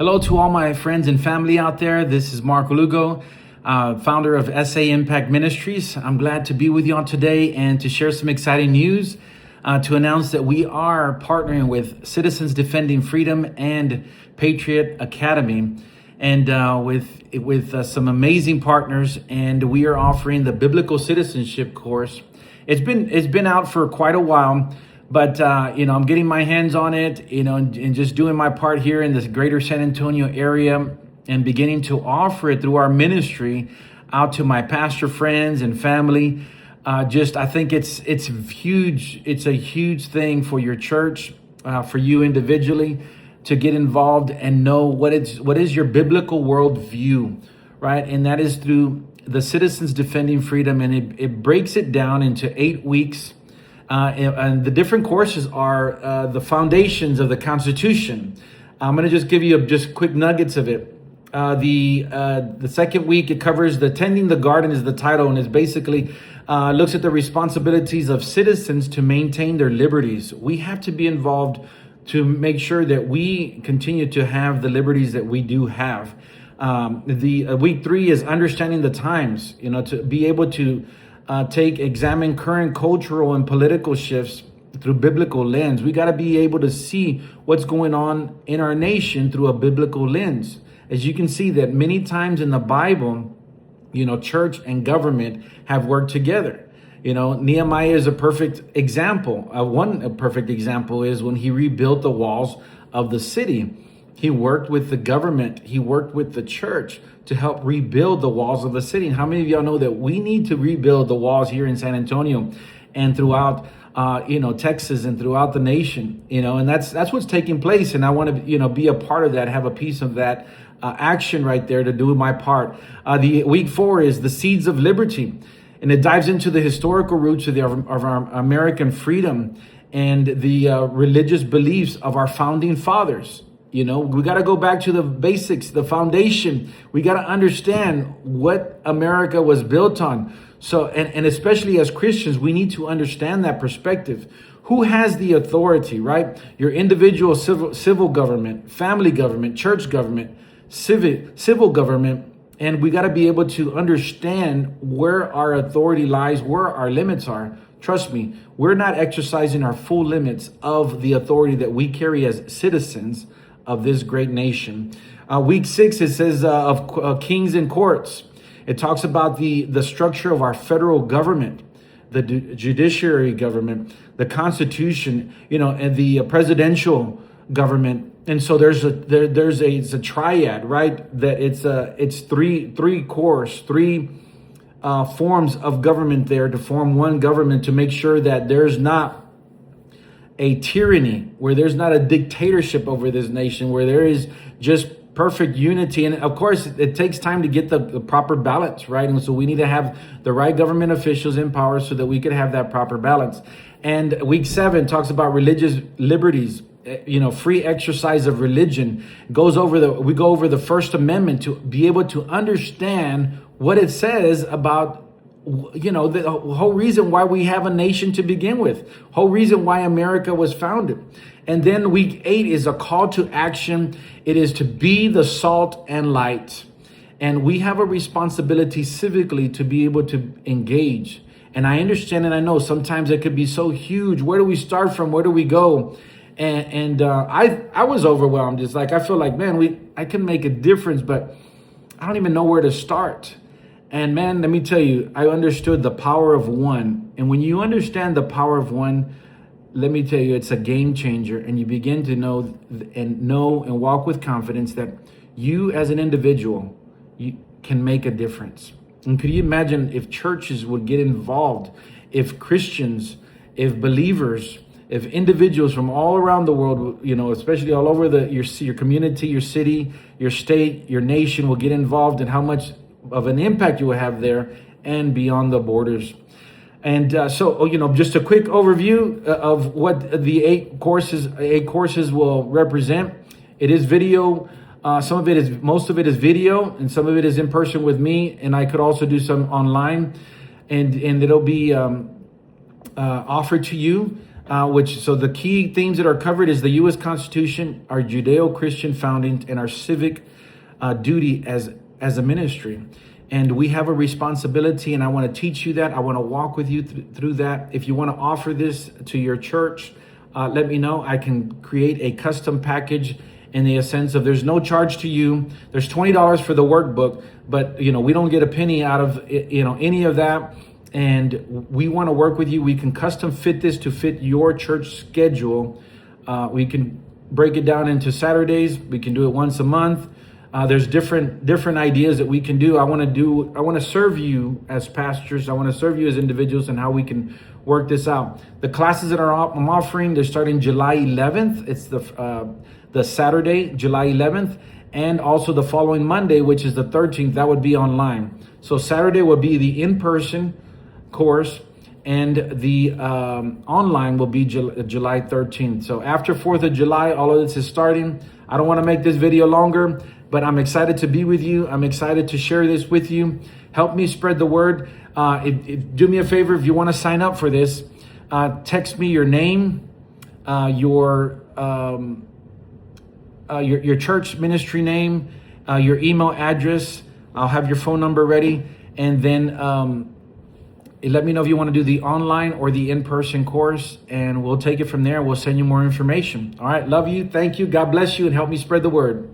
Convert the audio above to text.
Hello to all my friends and family out there. This is Mark Lugo, founder of SA Impact Ministries. I'm glad to be with you on today and to share some exciting news, to announce that we are partnering with Citizens Defending Freedom and Patriot Academy, and with some amazing partners. And we are offering the Biblical Citizenship course. It's been out for quite a while. But, I'm getting my hands on it, and just doing my part here in this greater San Antonio area and beginning to offer it through our ministry out to my pastor friends and family. I think it's huge. It's a huge thing for your church, for you individually, to get involved and know what is your biblical worldview, right? And that is through the Citizens Defending Freedom. And it breaks it down into 8 weeks. And the different courses are the foundations of the Constitution. I'm going to just give you just quick nuggets of it. The second week, it covers the Tending the Garden is the title, and it's basically looks at the responsibilities of citizens to maintain their liberties. We have to be involved to make sure that we continue to have the liberties that we do have. The week 3 is understanding the times, to be able to examine current cultural and political shifts through biblical lens. We got to be able to see what's going on in our nation through a biblical lens. As you can see that many times in the Bible, church and government have worked together. Nehemiah is a perfect example. A perfect example is when he rebuilt the walls of the city. He worked with the government. He worked with the church to help rebuild the walls of the city. And how many of y'all know that we need to rebuild the walls here in San Antonio and throughout, Texas and throughout the nation, and that's what's taking place. And I want to, be a part of that, have a piece of that action right there to do my part. The week 4 is the Seeds of Liberty, and it dives into the historical roots of our American freedom and the religious beliefs of our founding fathers. We got to go back to the basics, the foundation. We got to understand what America was built on. So, and especially as Christians, we need to understand that perspective. Who has the authority, right? Your individual civil government, family government, church government, civil government. And we got to be able to understand where our authority lies, where our limits are. Trust me, we're not exercising our full limits of the authority that we carry as citizens of this great nation. Week 6, it says of kings and courts. It talks about the structure of our federal government, the judiciary government, the Constitution, and the presidential government. And so there's a triad, right? That it's three forms of government there to form one government, to make sure that there's not a tyranny, where there's not a dictatorship over this nation, where there is just perfect unity. And of course, it takes time to get the proper balance, right? And so we need to have the right government officials in power so that we could have that proper balance. And week 7 talks about religious liberties, free exercise of religion. We go over the First Amendment to be able to understand what it says about the whole reason why we have a nation to begin with, whole reason why America was founded. And then week 8 is a call to action. It is to be the salt and light. And we have a responsibility civically to be able to engage. And I understand and I know sometimes it could be so huge. Where do we start from? Where do we go? And I was overwhelmed. It's like, I feel like, man, I can make a difference, but I don't even know where to start. And man, let me tell you, I understood the power of one. And when you understand the power of one, let me tell you, it's a game changer. And you begin to know and walk with confidence that you as an individual, you can make a difference. And could you imagine if churches would get involved, if Christians, if believers, if individuals from all around the world, especially all over your community, your city, your state, your nation will get involved, in how much of an impact you will have there and beyond the borders. And so, just a quick overview of what the 8 courses will represent. It is video. Most of it is video, and some of it is in person with me. And I could also do some online, and it'll be offered to you So the key themes that are covered is the U.S. Constitution, our Judeo-Christian founding, and our civic duty as a ministry. And we have a responsibility, and I want to teach you that. I want to walk with you through that. If you want to offer this to your church, let me know. I can create a custom package in the sense of there's no charge to you. There's $20 for the workbook, but we don't get a penny out of any of that. And we want to work with you. We can custom fit this to fit your church schedule. We can break it down into Saturdays. We can do it once a month. There's different ideas that we can do. I want to serve you as pastors. I want to serve you as individuals and how we can work this out. The classes that I'm offering, they're starting July 11th. It's the Saturday, July 11th, and also the following Monday, which is the 13th. That would be online. So Saturday will be the in-person course, and the online will be July 13th. So after 4th of July, all of this is starting. I don't want to make this video longer, but I'm excited to be with you. I'm excited to share this with you. Help me spread the word. Do me a favor, if you want to sign up for this, text me your name, your church ministry name, your email address. I'll have your phone number ready, and then let me know if you want to do the online or the in-person course, and we'll take it from there. We'll send you more information. All right. Love you. Thank you. God bless you, and help me spread the word.